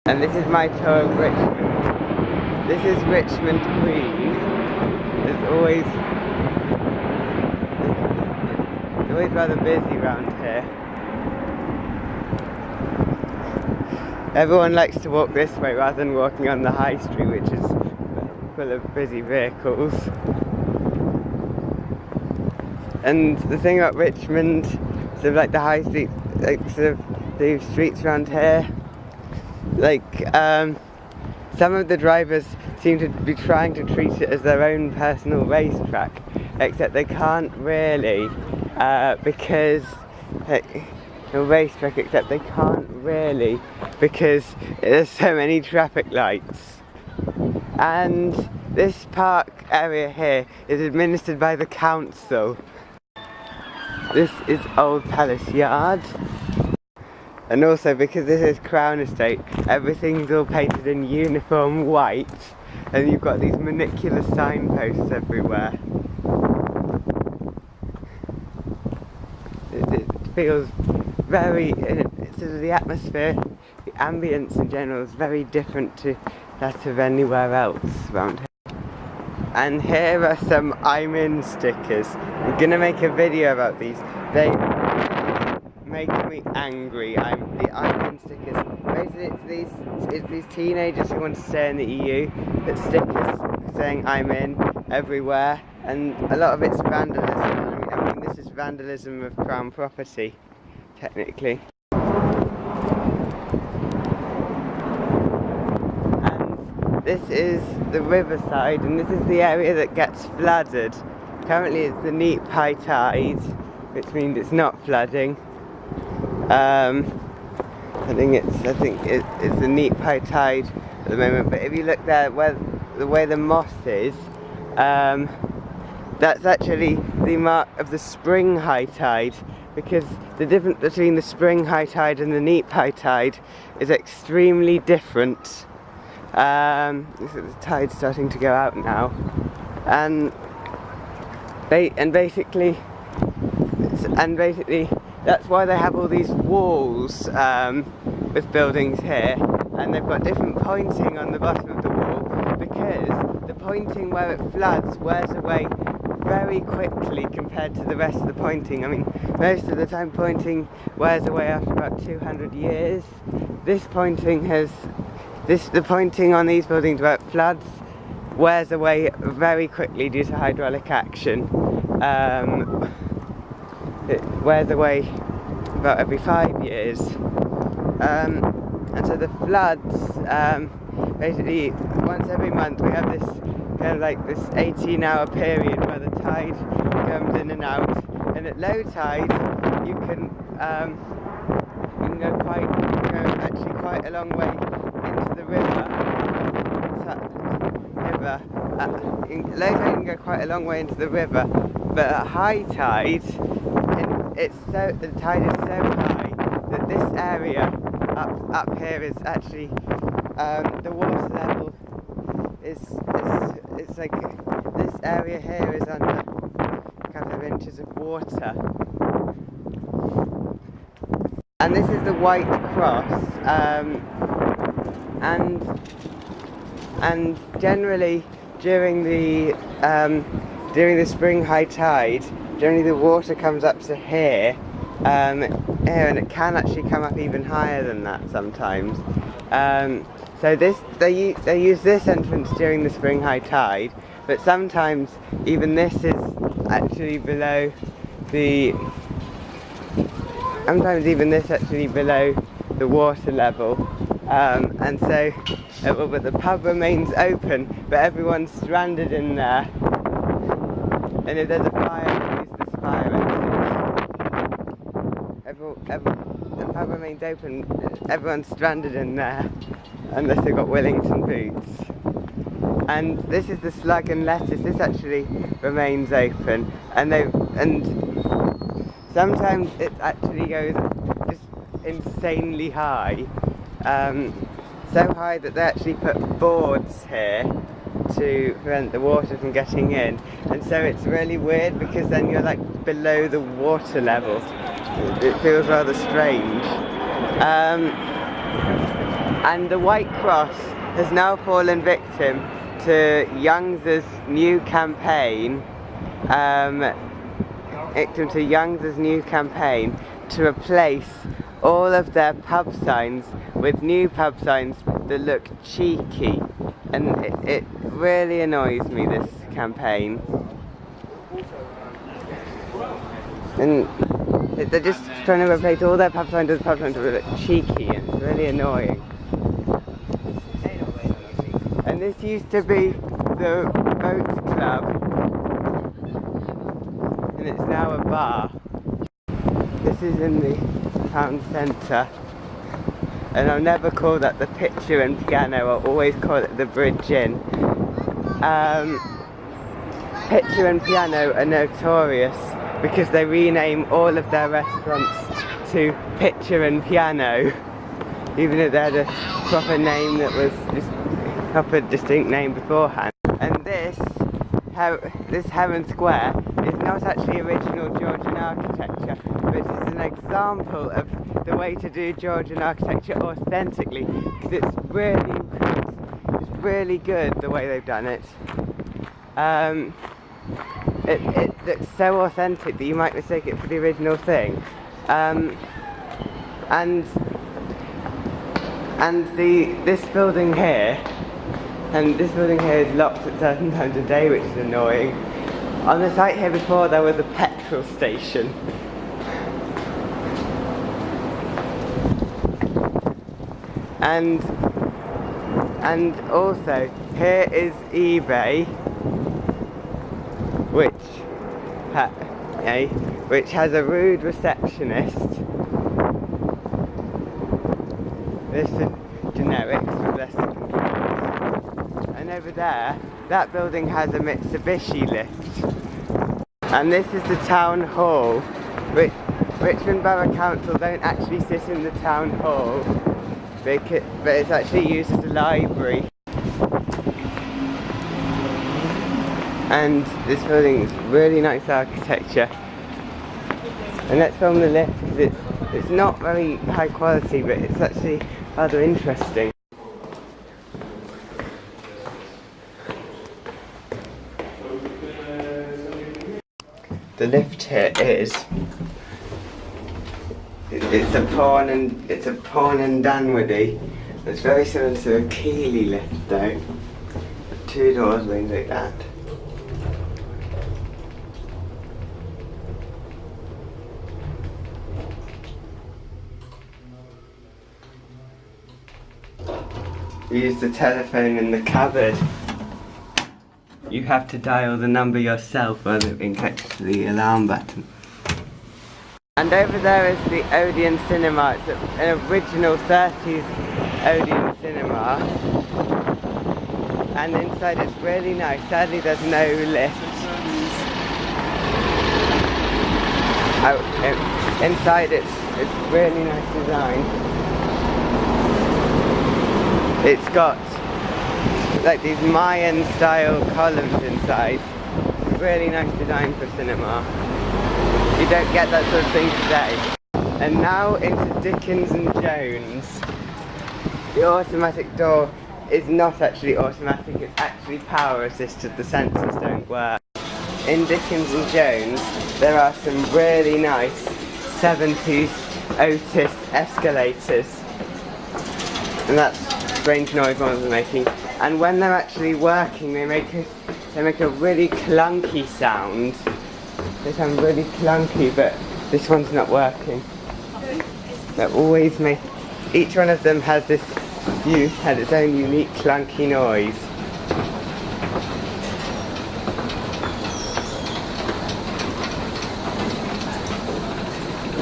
And this is my tour of Richmond. This is Richmond Green. It's always rather busy around here. Everyone likes to walk this way rather than walking on the high street, which is full of busy vehicles. And the thing about Richmond, sort of like the high street, like sort of the streets around here, like some of the drivers seem to be trying to treat it as their own personal racetrack, except they can't really, because there's so many traffic lights. And this park area here is administered by the council. This is Old Palace Yard. And also, because this is Crown Estate, everything's all painted in uniform white, and you've got these manicular signposts everywhere. It feels very, sort of the atmosphere, the ambience in general is very different to that of anywhere else around here. And here are some I'm in stickers. I'm gonna make a video about these. They make me angry. The I'm in stickers. Basically, it's these teenagers who want to stay in the EU that stickers saying I'm in everywhere, and a lot of it's vandalism. I mean, this is vandalism of Crown property, technically. This is the Riverside, and this is the area that gets flooded. Currently it's the neap high tide, which means it's not flooding. I think it's the neap high tide at the moment, but if you look there, the way the moss is, that's actually the mark of the spring high tide, because the difference between the spring high tide and the neap high tide is extremely different. The tide's starting to go out now, and basically that's why they have all these walls with buildings here, and they've got different pointing on the bottom of the wall, because the pointing where it floods wears away very quickly compared to the rest of the pointing. I mean, most of the time pointing wears away after about 200 years. The pointing on these buildings where it floods wears away very quickly due to hydraulic action. It wears away about every 5 years. And so the floods, basically once every month we have this kind of like this 18-hour period where the tide comes in and out, and at low tide you can go quite a long way into the river. In low tide you can go quite a long way into the river, but at high tide, the tide is so high that this area up here is actually the water level it's like this area here is under a couple of inches of water. And this is the White Cross, and generally during the spring high tide, generally the water comes up to here, and it can actually come up even higher than that sometimes. So they use this entrance during the spring high tide, but sometimes even this is actually below the water level, and so but the pub remains open, but everyone's stranded in there, and if there's a fire, we use this fire exit. The pub remains open, everyone's stranded in there unless they've got Wellington boots. And this is the Slug and Lettuce. This actually remains open, and sometimes it actually goes just insanely high, so high that they actually put boards here to prevent the water from getting in, and so it's really weird because then you're like below the water level. It feels rather strange. And the White Cross has now fallen victim to Youngs's new campaign, to replace all of their pub signs with new pub signs that look cheeky, and it really annoys me, this campaign. And they're just trying to replace all their pub signs with pub signs that look cheeky, and it's really annoying. And this used to be the boat club, and it's now a bar. This is in the town centre, and I'll never call that the Picture and Piano, I'll always call it the Bridge Inn. Picture and Piano are notorious because they rename all of their restaurants to Picture and Piano, even if they had a proper name that was just a proper distinct name beforehand. And this Heron Square is not actually original Georgian architecture, but it's an example of the way to do Georgian architecture authentically, because it's really good the way they've done it. It looks so authentic that you might mistake it for the original thing. This building here is locked at certain times of day, which is annoying. On the site here before there was a petrol station. And also here is eBay, which has a rude receptionist. This is generics with less controls. And over there, that building has a Mitsubishi lift. And this is the town hall. Richmond Borough Council don't actually sit in the town hall, but it's actually used as a library. And this building is really nice architecture. And let's film the lift because it's not very high quality, but it's actually rather interesting. The lift here it's a pawn in Dunwoody. It's very similar to a Keeley lift though. 2 doors, things like that. Use the telephone in the cupboard. You have to dial the number yourself rather than click the alarm button. And over there is the Odeon Cinema. It's an original 30s Odeon Cinema. And inside it's really nice. Sadly there's no lift. Inside it's really nice design. It's got like these Mayan style columns inside. Really nice design for cinema. You don't get that sort of thing today. And now into Dickinson Jones. The automatic door is not actually automatic, it's actually power assisted, the sensors don't work. In Dickinson Jones there are some really nice 70s Otis escalators. And that's strange noise ones are making. And when they're actually working they make a really clunky sound. They sound really clunky, but this one's not working. They're always each one of them has its own unique clunky noise.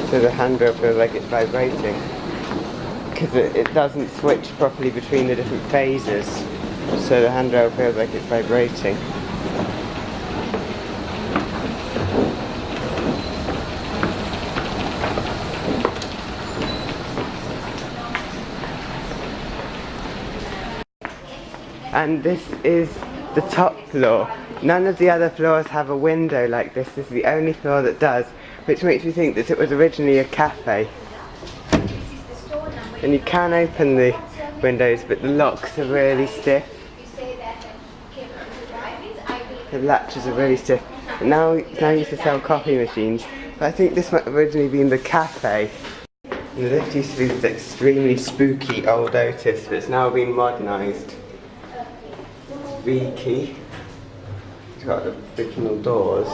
So the handrail feels like it's vibrating because it doesn't switch properly between the different phases, so the handrail feels like it's vibrating. And this is the top floor. None of the other floors have a window like this. This is the only floor that does, which makes me think that it was originally a cafe. And you can open the windows, but the locks are really stiff. The latches are really stiff. And now used to sell coffee machines, but I think this might have originally been the cafe. And the lift used to be this extremely spooky old Otis, but it's now been modernised. V-key. It's got the original doors.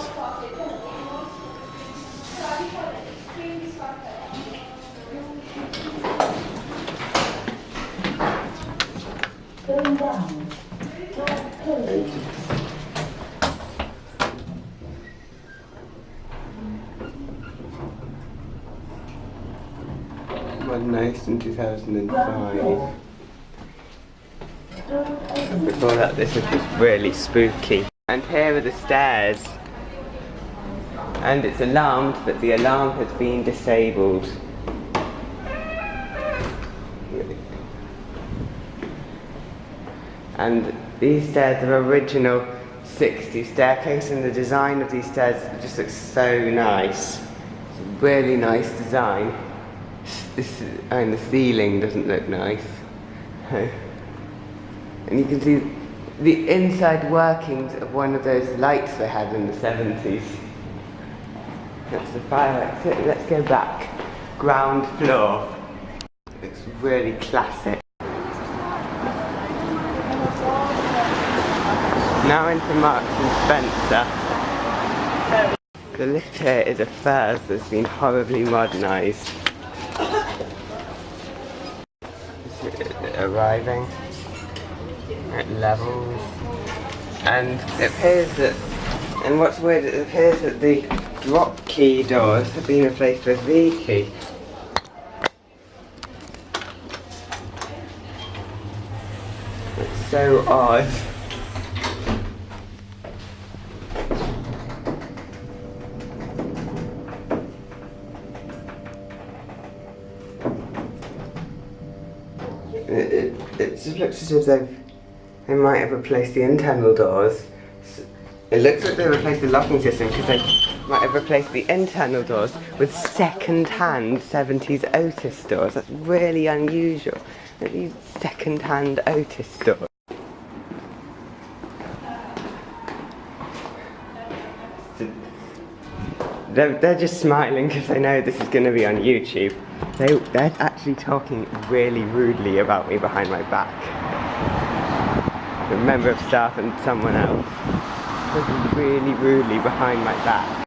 Going down. Modernised in 2005. Before that, this was just really spooky. And here are the stairs. And it's alarmed, but the alarm has been disabled. And these stairs are original 60s staircase, and the design of these stairs just looks so nice. It's a really nice design. And the ceiling doesn't look nice. And you can see the inside workings of one of those lights they had in the 70s. That's the fire exit. Let's go back. Ground floor. It's really classic. Now into Marks and Spencer. The lift here is a Furse that's been horribly modernised. Arriving at levels, and it appears that, and what's weird, it appears that the drop key doors have been replaced with V-key. It's so odd. It just looks as if they might have replaced the internal doors. It looks like they replaced the locking system because they might have replaced the internal doors with second-hand 70s Otis doors. That's really unusual. These second-hand Otis doors. They're just smiling because they know this is going to be on YouTube. They're actually talking really rudely about me behind my back. A member of staff and someone else. Talking really rudely behind my back.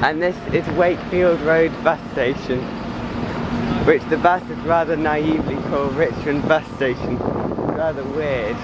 And this is Wakefield Road bus station, which the bus is rather naively called Richmond bus station. Rather weird.